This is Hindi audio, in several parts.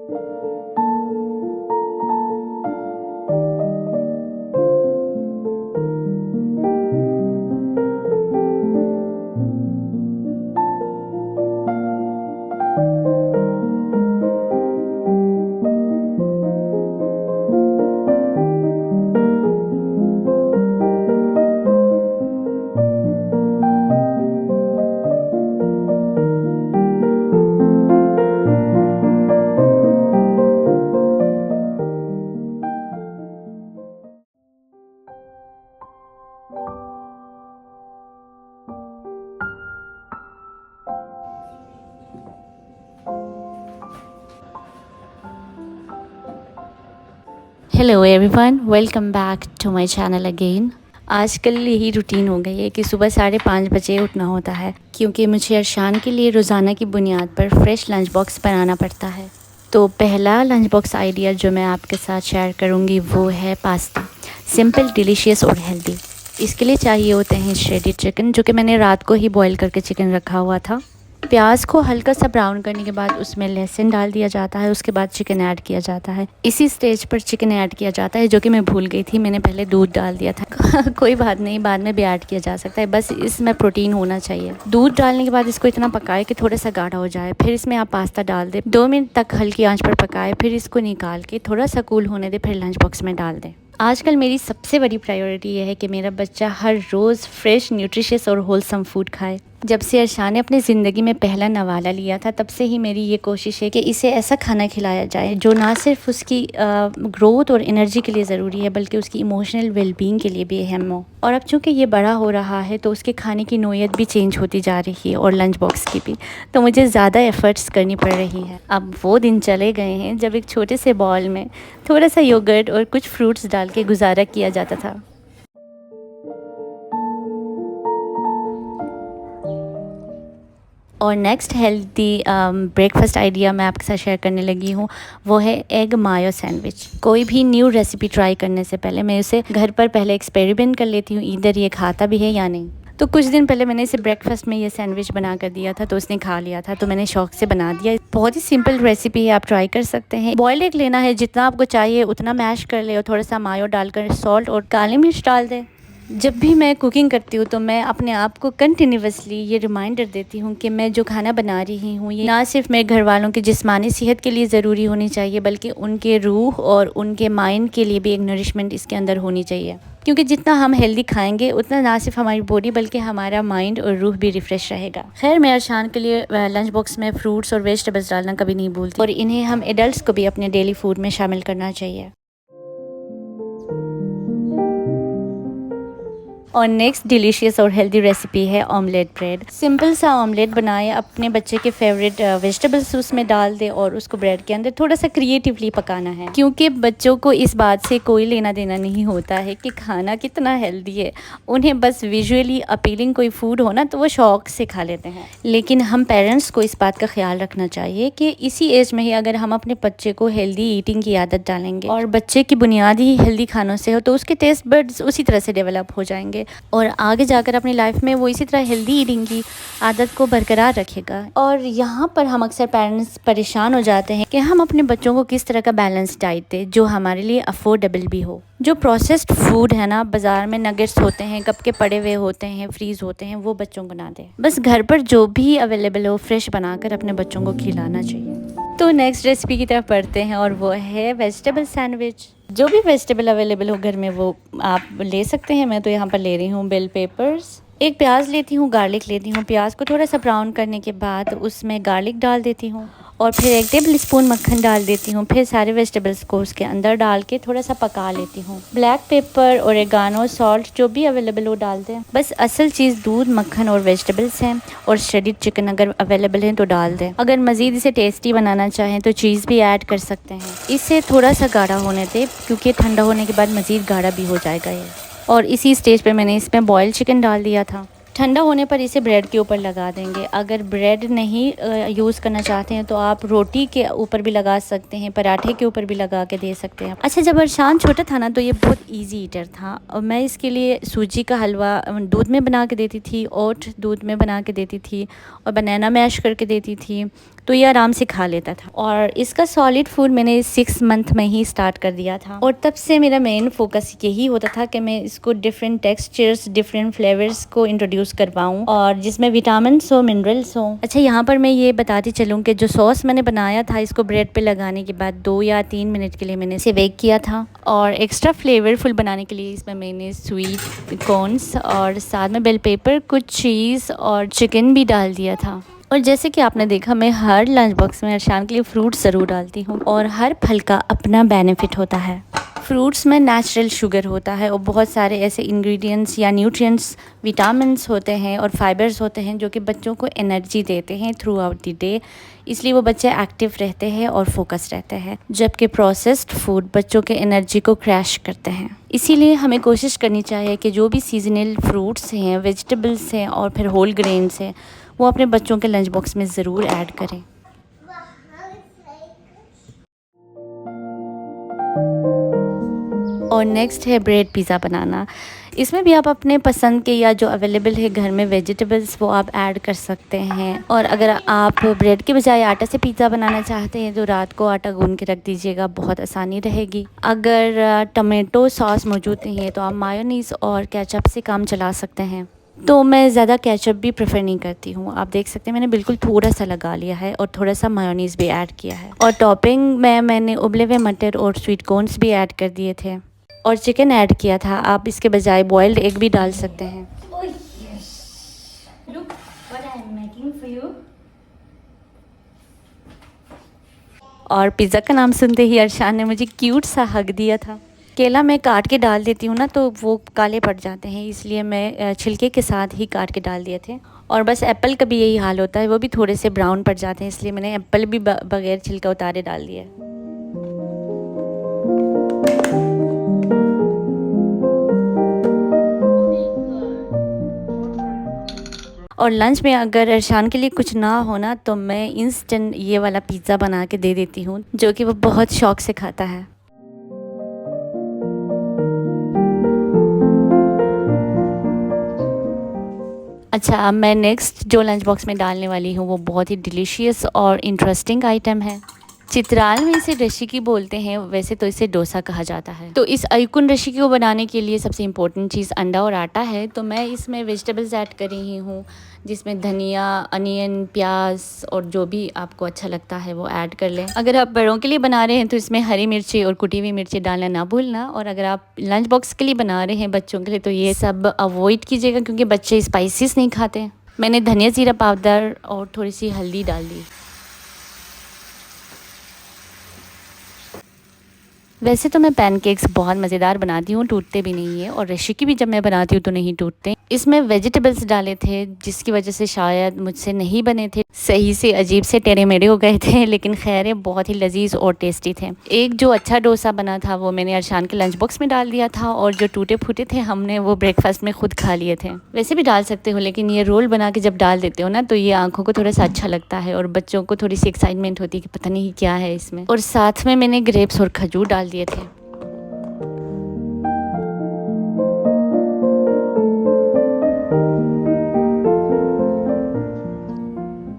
Hello everyone, welcome back to my channel again. आजकल यही रूटीन हो गई है कि सुबह 5:30 बजे उठना होता है, क्योंकि मुझे अरशान के लिए रोज़ाना की बुनियाद पर फ्रेश लंच बॉक्स बनाना पड़ता है। तो पहला लंच बॉक्स आइडिया जो मैं आपके साथ शेयर करूंगी वो है पास्ता। सिंपल, डिलीशियस और हेल्दी। इसके लिए चाहिए होते हैं श्रेडेड चिकन, जो कि मैंने रात को ही बॉईल करके चिकन रखा हुआ था। प्याज को हल्का सा ब्राउन करने के बाद उसमें लहसुन डाल दिया जाता है। उसके बाद चिकन ऐड किया जाता है। इसी स्टेज पर चिकन ऐड किया जाता है, जो कि मैं भूल गई थी, मैंने पहले दूध डाल दिया था। कोई बात नहीं, बाद में भी ऐड किया जा सकता है, बस इसमें प्रोटीन होना चाहिए। दूध डालने के बाद इसको इतना पकाए कि थोड़ा सा गाढ़ा हो जाए। फिर इसमें आप पास्ता डाल दें, 2 मिनट तक हल्की आंच पर पकाए। फिर इसको निकाल के थोड़ा सा कूल होने दें, फिर लंच बॉक्स में डाल दें। आजकल मेरी सबसे बड़ी प्रायोरिटी ये है कि मेरा बच्चा हर रोज़ फ्रेश, न्यूट्रिशियस और होलसम फूड खाए। जब से अरशान ने अपनी ज़िंदगी में पहला नवाला लिया था, तब से ही मेरी ये कोशिश है कि इसे ऐसा खाना खिलाया जाए जो ना सिर्फ उसकी ग्रोथ और एनर्जी के लिए ज़रूरी है, बल्कि उसकी इमोशनल वेलबींग के लिए भी अहम हो। और अब चूँकि ये बड़ा हो रहा है, तो उसके खाने की नोयत भी चेंज होती जा रही है और लंच बॉक्स की भी, तो मुझे ज़्यादा एफ़र्ट्स करनी पड़ रही है। अब वो दिन चले गए हैं जब एक छोटे से बॉल में थोड़ा सा योगर्ट और कुछ फ्रूट्स डाल के गुजारा किया जाता था। और नेक्स्ट हेल्दी ब्रेकफास्ट आइडिया मैं आपके साथ शेयर करने लगी हूँ, वो है एग मायो सैंडविच। कोई भी न्यू रेसिपी ट्राई करने से पहले मैं उसे घर पर पहले एक्सपेरिमेंट कर लेती हूँ, इधर ये खाता भी है या नहीं। तो कुछ दिन पहले मैंने इसे ब्रेकफास्ट में ये सैंडविच बना कर दिया था, तो उसने खा लिया था, तो मैंने शौक से बना दिया। बहुत ही सिंपल रेसिपी है, आप ट्राई कर सकते हैं। बॉइल्ड एग लेना है, जितना आपको चाहिए उतना मैश कर ले और थोड़ा सा मायो डालकर सॉल्ट और काली मिर्च डाल दें। जब भी मैं कुकिंग करती हूँ तो मैं अपने आप को कंटिन्यूसली ये रिमाइंडर देती हूँ कि मैं जो खाना बना रही हूँ ये ना सिर्फ मेरे घर वालों की जिस्मानी सेहत के लिए ज़रूरी होनी चाहिए, बल्कि उनके रूह और उनके माइंड के लिए भी एक नरिशमेंट इसके अंदर होनी चाहिए। क्योंकि जितना हम हेल्दी खाएंगे उतना ना सिर्फ हमारी बॉडी बल्कि हमारा माइंड और रूह भी रिफ़्रेश रहेगा। खैर, मैं अरशान के लिए लंच बॉक्स में फ्रूट्स और वेजिटेबल्स डालना कभी नहीं भूलती, और इन्हें हम एडल्ट्स को भी अपने डेली फूड में शामिल करना चाहिए। और नेक्स्ट डिलीशियस और हेल्दी रेसिपी है ऑमलेट ब्रेड। सिंपल सा ऑमलेट बनाएं, अपने बच्चे के फेवरेट वेजिटेबल्स उसमें डाल दें और उसको ब्रेड के अंदर थोड़ा सा क्रिएटिवली पकाना है, क्योंकि बच्चों को इस बात से कोई लेना देना नहीं होता है कि खाना कितना हेल्दी है। उन्हें बस विजुअली अपीलिंग कोई फूड हो ना, तो वो शौक से खा लेते हैं। लेकिन हम पेरेंट्स को इस बात का ख्याल रखना चाहिए कि इसी एज में ही अगर हम अपने बच्चे को हेल्दी ईटिंग की आदत डालेंगे और बच्चे की बुनियादी ही हेल्दी खानों से हो, तो उसके टेस्ट बड्स उसी तरह से डेवलप हो जाएंगे और आगे जाकर अपनी लाइफ में वो इसी तरह हेल्दी ईटिंग की आदत को बरकरार रखेगा। और यहाँ पर हम अक्सर पेरेंट्स परेशान हो जाते हैं कि हम अपने बच्चों को किस तरह का बैलेंस डाइट दें जो हमारे लिए अफोर्डेबल भी हो। जो प्रोसेस्ड फूड है ना, बाज़ार में नगेट्स होते हैं, कब के पड़े हुए होते हैं, फ्रीज़ होते हैं, वो बच्चों को ना दें। बस घर पर जो भी अवेलेबल हो फ्रेश बनाकर अपने बच्चों को खिलाना चाहिए। तो नेक्स्ट रेसिपी की तरफ बढ़ते हैं, और वो है वेजिटेबल सैंडविच। जो भी वेजिटेबल अवेलेबल हो घर में वो आप ले सकते हैं। मैं तो यहाँ पर ले रही हूँ बेल पेपर्स, एक प्याज लेती हूँ, गार्लिक लेती हूँ। प्याज को थोड़ा सा ब्राउन करने के बाद उसमें गार्लिक डाल देती हूँ और फिर 1 टेबल स्पून मक्खन डाल देती हूँ। फिर सारे वेजिटेबल्स को उसके अंदर डाल के थोड़ा सा पका लेती हूँ। ब्लैक पेपर, ओरेगानो, सॉल्ट जो भी अवेलेबल हो डाल दें। बस असल चीज़ दूध, मक्खन और वेजिटेबल्स हैं, और श्रेडेड चिकन अगर अवेलेबल है तो डाल दें। अगर मज़ीद इसे टेस्टी बनाना चाहें तो चीज़ भी ऐड कर सकते हैं। इसे थोड़ा सा गाढ़ा होने दें, क्योंकि ठंडा होने के बाद मज़ीद गाढ़ा भी हो जाएगा ये। और इसी स्टेज पर मैंने इसमें बॉयल चिकन डाल दिया था। ठंडा होने पर इसे ब्रेड के ऊपर लगा देंगे। अगर ब्रेड नहीं यूज़ करना चाहते हैं तो आप रोटी के ऊपर भी लगा सकते हैं, पराठे के ऊपर भी लगा के दे सकते हैं। अच्छा, जब अरशान छोटा था ना तो ये बहुत इजी ईटर था और मैं इसके लिए सूजी का हलवा दूध में बना के देती थी, ओट दूध में बना के देती थी और बनाना मैश करके देती थी, तो ये आराम से खा लेता था। और इसका सॉलिड फूड मैंने 6 मंथ में ही स्टार्ट कर दिया था और तब से मेरा मेन फोकस यही होता था कि मैं इसको डिफरेंट टेक्सचर्स, डिफरेंट फ्लेवर्स को इंट्रोड्यूस करवाऊँ और जिसमें विटामिन्स हो, मिनरल्स हो। अच्छा, यहाँ पर मैं ये बताती चलूँ कि जो सॉस मैंने बनाया था इसको ब्रेड पे लगाने के बाद 2 या 3 मिनट के लिए मैंने इसे बेक किया था और एक्स्ट्रा फ्लेवरफुल बनाने के लिए इसमें मैंने स्वीट कॉर्न्स और साथ में बेल पेपर, कुछ चीज़ और चिकन भी डाल दिया था। और जैसे कि आपने देखा, मैं हर लंच बॉक्स में अरशान के लिए फ्रूट्स ज़रूर डालती हूँ और हर फल का अपना बेनिफिट होता है। फ्रूट्स में नेचुरल शुगर होता है और बहुत सारे ऐसे इंग्रेडिएंट्स या न्यूट्रिएंट्स, विटामिन्स होते हैं और फाइबर्स होते हैं जो कि बच्चों को एनर्जी देते हैं थ्रू आउट द डे, इसलिए वो बच्चे एक्टिव रहते हैं और फोकस रहते हैं। जबकि प्रोसेस्ड फूड बच्चों के एनर्जी को क्रैश करते हैं। इसीलिए हमें कोशिश करनी चाहिए कि जो भी सीजनल फ्रूट्स हैं, वेजिटेबल्स हैं और फिर होल ग्रेन्स हैं, वो अपने बच्चों के लंच बॉक्स में ज़रूर ऐड करें। और नेक्स्ट है ब्रेड पिज़्ज़ा बनाना। इसमें भी आप अपने पसंद के या जो अवेलेबल है घर में वेजिटेबल्स वो आप ऐड कर सकते हैं। और अगर आप ब्रेड के बजाय आटा से पिज़्ज़ा बनाना चाहते हैं तो रात को आटा गूंद के रख दीजिएगा, बहुत आसानी रहेगी। अगर टमाटो सॉस मौजूद नहीं है तो आप मायोनीज़ और केचप से काम चला सकते हैं। तो मैं ज़्यादा केचप भी प्रेफर नहीं करती हूँ। आप देख सकते हैं मैंने बिल्कुल थोड़ा सा लगा लिया है और थोड़ा सा मायोनीज़ भी ऐड किया है। और टॉपिंग में मैंने उबले हुए मटर और स्वीट कॉर्न्स भी ऐड कर दिए थे और चिकन ऐड किया था। आप इसके बजाय बॉइल्ड एग भी डाल सकते हैं। Look what I am making for you. और पिज़्ज़ा का नाम सुनते ही अरशान ने मुझे क्यूट सा हग दिया था। केला मैं काट के डाल देती हूँ ना तो वो काले पड़ जाते हैं, इसलिए मैं छिलके के साथ ही काट के डाल दिए थे। और बस एप्पल का भी यही हाल होता है, वो भी थोड़े से ब्राउन पड़ जाते हैं, इसलिए मैंने एप्पल भी बगैर छिलका उतारे डाल दिया। और लंच में अगर अरशान के लिए कुछ ना होना तो मैं इंस्टेंट ये वाला पिज़्ज़ा बना के दे देती हूँ, जो कि वो बहुत शौक़ से खाता है। अच्छा, अब मैं नेक्स्ट जो लंच बॉक्स में डालने वाली हूँ वो बहुत ही डिलीशियस और इंटरेस्टिंग आइटम है। चित्राल में इसे रशिकी बोलते हैं, वैसे तो इसे डोसा कहा जाता है। तो इस अयकुन रशिकी को बनाने के लिए सबसे इम्पोर्टेंट चीज़ अंडा और आटा है। तो मैं इसमें वेजिटेबल्स ऐड कर रही हूँ, जिसमें धनिया, अनियन, प्याज और जो भी आपको अच्छा लगता है वो ऐड कर लें। अगर आप बड़ों के लिए बना रहे हैं तो इसमें हरी मिर्ची और कुटी हुई मिर्ची डालना ना भूलना। और अगर आप लंच बॉक्स के लिए बना रहे हैं बच्चों के लिए तो ये सब अवॉइड कीजिएगा, क्योंकि बच्चे स्पाइसेस नहीं खाते। मैंने धनिया ज़ीरा पाउडर और थोड़ी सी हल्दी डाल दी। वैसे तो मैं पैनकेक्स बहुत मज़ेदार बनाती हूँ, टूटते भी नहीं है। और रशिकी भी जब मैं बनाती हूँ तो नहीं टूटते। इसमें वेजिटेबल्स डाले थे जिसकी वजह से शायद मुझसे नहीं बने थे सही से, अजीब से टेढ़े मेढ़े हो गए थे, लेकिन खैर बहुत ही लजीज और टेस्टी थे। एक जो अच्छा डोसा बना था वो मैंने अरशान के लंच बॉक्स में डाल दिया था और जो टूटे फूटे थे हमने वो ब्रेकफास्ट में खुद खा लिए थे। वैसे भी डाल सकते हो, लेकिन ये रोल बना के जब डाल देते हो ना तो ये आँखों को थोड़ा सा अच्छा लगता है और बच्चों को थोड़ी सी एक्साइटमेंट होती है कि पता नहीं क्या है इसमें। और साथ में मैंने ग्रेप्स और खजूर डाल दिए थे।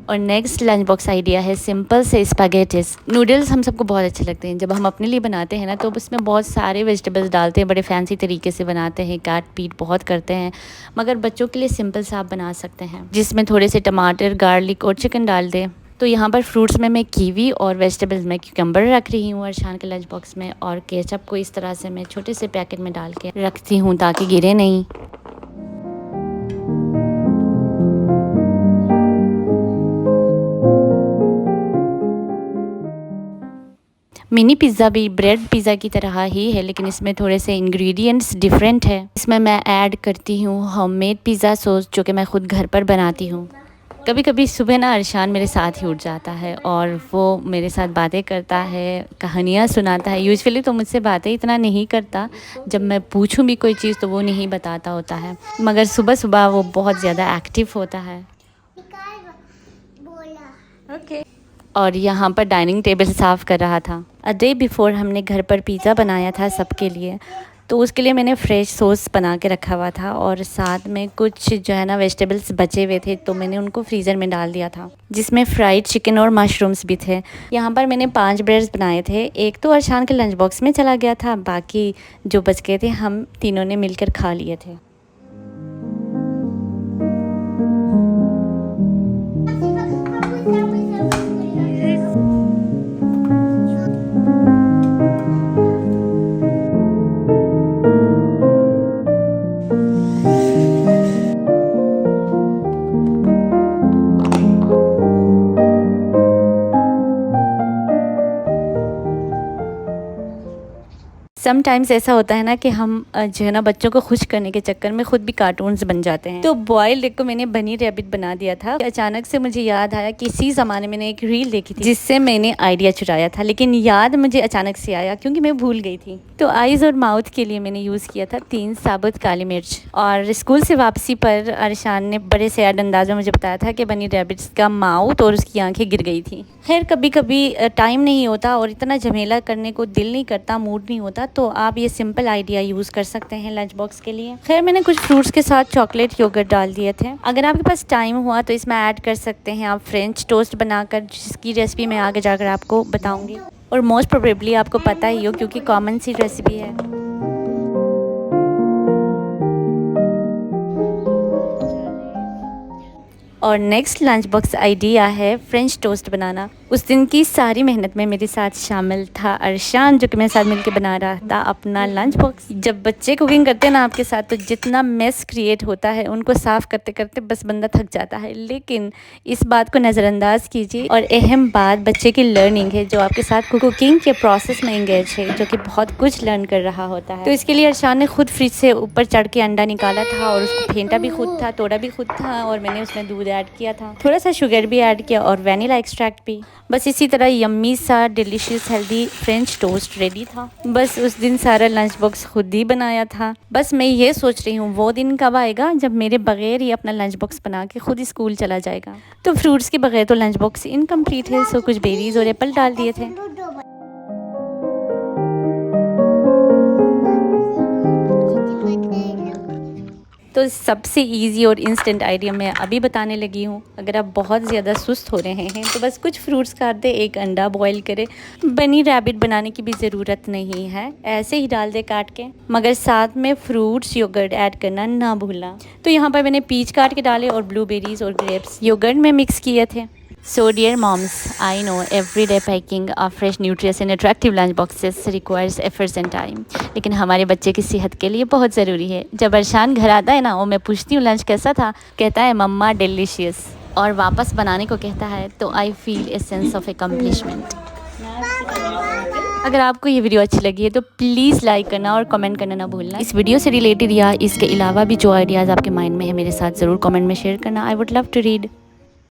और नेक्स्ट लंच बॉक्स आइडिया है सिंपल से स्पैगेटीज। नूडल्स हम सबको बहुत अच्छे लगते हैं। जब हम अपने लिए बनाते हैं ना तो उसमें बहुत सारे वेजिटेबल्स डालते हैं, बड़े फैंसी तरीके से बनाते हैं, काट पीट बहुत करते हैं। मगर बच्चों के लिए सिंपल सा आप बना सकते हैं, जिसमें थोड़े से टमाटर, गार्लिक और चिकन डाल दें। तो यहाँ पर फ्रूट्स में मैं कीवी और वेजिटेबल्स में क्यूकम्बर रख रही हूँ अरशान के लंच बॉक्स में। और केचप को इस तरह से मैं छोटे से पैकेट में डाल के रखती हूँ ताकि गिरे नहीं। मिनी पिज़्ज़ा भी ब्रेड पिज़्ज़ा की तरह ही है, लेकिन इसमें थोड़े से इंग्रेडिएंट्स डिफरेंट है। इसमें मैं ऐड करती हूँ होममेड पिज़्ज़ा सॉस, जो कि मैं ख़ुद घर पर बनाती हूँ। कभी कभी सुबह ना अरशान मेरे साथ ही उठ जाता है और वो मेरे साथ बातें करता है, कहानियाँ सुनाता है। यूजुअली तो मुझसे बातें इतना नहीं करता, जब मैं पूछूं भी कोई चीज़ तो वो नहीं बताता होता है, मगर सुबह सुबह वो बहुत ज़्यादा एक्टिव होता है। ओके। और यहाँ पर डाइनिंग टेबल साफ़ कर रहा था। अ डे बिफ़ोर हमने घर पर पिज़्ज़ा बनाया था सबके लिए, तो उसके लिए मैंने फ्रेश सॉस बना के रखा हुआ था और साथ में कुछ जो है ना वेजिटेबल्स बचे हुए थे, तो मैंने उनको फ्रीज़र में डाल दिया था, जिसमें फ्राइड चिकन और मशरूम्स भी थे। यहाँ पर मैंने 5 ब्रेड्स बनाए थे। एक तो अरशान के लंच बॉक्स में चला गया था, बाकी जो बच गए थे हम तीनों ने मिलकर खा लिए थे। समटाइम्स ऐसा होता है ना कि हम जो है ना बच्चों को खुश करने के चक्कर में खुद भी कार्टून्स बन जाते हैं। तो बॉयल्ड एग को मैंने बनी रैबिट बना दिया था। अचानक से मुझे याद आया कि इसी ज़माने में मैंने एक रील देखी थी जिससे मैंने आइडिया चुराया था, लेकिन याद मुझे अचानक से आया क्योंकि मैं भूल गई थी। तो आइज़ और माउथ के लिए मैंने यूज़ किया था 3 साबुत काली मिर्च। और स्कूल से वापसी पर अरशान ने बड़े सैड अंदाज में मुझे बताया था कि बनी रैबिट्स का माउथ और उसकी आंखें गिर गई थी। खैर कभी कभी टाइम नहीं होता और इतना झमेला करने को दिल नहीं करता, मूड नहीं होता, तो आप ये सिंपल आइडिया यूज़ कर सकते हैं लंच बॉक्स के लिए। खैर मैंने कुछ फ्रूट्स के साथ चॉकलेट योगर्ट डाल दिए थे। अगर आपके पास टाइम हुआ तो इसमें ऐड कर सकते हैं आप फ्रेंच टोस्ट बनाकर, जिसकी रेसिपी मैं आगे जाकर आपको बताऊंगी और मोस्ट प्रोबेबली आपको पता ही हो क्योंकि कॉमन सी रेसिपी है। और नेक्स्ट लंच बॉक्स आइडिया है फ्रेंच टोस्ट बनाना। उस दिन की सारी मेहनत में मेरे साथ शामिल था अरशान, जो कि मेरे साथ मिलकर बना रहा था अपना लंच बॉक्स। जब बच्चे कुकिंग करते हैं ना आपके साथ, तो जितना मेस क्रिएट होता है उनको साफ़ करते करते बस बंदा थक जाता है, लेकिन इस बात को नज़रअंदाज कीजिए। और अहम बात बच्चे की लर्निंग है, जो आपके साथ कुकिंग के प्रोसेस में इंगेज है, जो कि बहुत कुछ लर्न कर रहा होता है। तो इसके लिए अरशान ने खुद फ्रिज से ऊपर चढ़ के अंडा निकाला था और उसको फेंटा भी खुद था, तोड़ा भी खुद था, और मैंने उसमें दूध ऐड किया था, थोड़ा सा शुगर भी ऐड किया और वैनिला एक्सट्रैक्ट भी। बस इसी तरह यम्मी सा delicious healthy French toast ready था। बस उस दिन सारा लंच बॉक्स खुद ही बनाया था। बस मैं ये सोच रही हूँ वो दिन कब आएगा जब मेरे बगैर ही अपना लंच बॉक्स बना के खुद ही स्कूल चला जाएगा। तो फ्रूट्स के बगैर तो लंच बॉक्स इनकम्प्लीट है, सो कुछ बेरीज और एप्पल डाल दिए थे। तो सबसे इजी और इंस्टेंट आइडिया मैं अभी बताने लगी हूँ। अगर आप बहुत ज़्यादा सुस्त हो रहे हैं तो बस कुछ फ्रूट्स काट दे, एक अंडा बॉईल करे। बनी रैबिट बनाने की भी ज़रूरत नहीं है, ऐसे ही डाल दे काट के, मगर साथ में फ्रूट्स योगर्ट ऐड करना ना भूलना। तो यहाँ पर मैंने पीच काट के डाले और ब्लूबेरीज और ग्रेप्स योगर्ट में मिक्स किए थे। So dear moms, I know everyday packing of fresh nutritious and attractive lunch boxes requires efforts and time, लेकिन हमारे बच्चे की सेहत के लिए बहुत ज़रूरी है। जब अरशान घर आता है ना और मैं पूछती हूँ लंच कैसा था, कहता है मम्मा डिलीशियस, और वापस बनाने को कहता है, तो I feel a sense of accomplishment. अगर आपको ये वीडियो अच्छी लगी है तो प्लीज़ लाइक करना और कमेंट करना ना भूलना। इस वीडियो से रिलेटेड या इसके अलावा भी जो आइडियाज़ आपके माइंड में है मेरे साथ ज़रूर कमेंट में शेयर करना। I would love to read.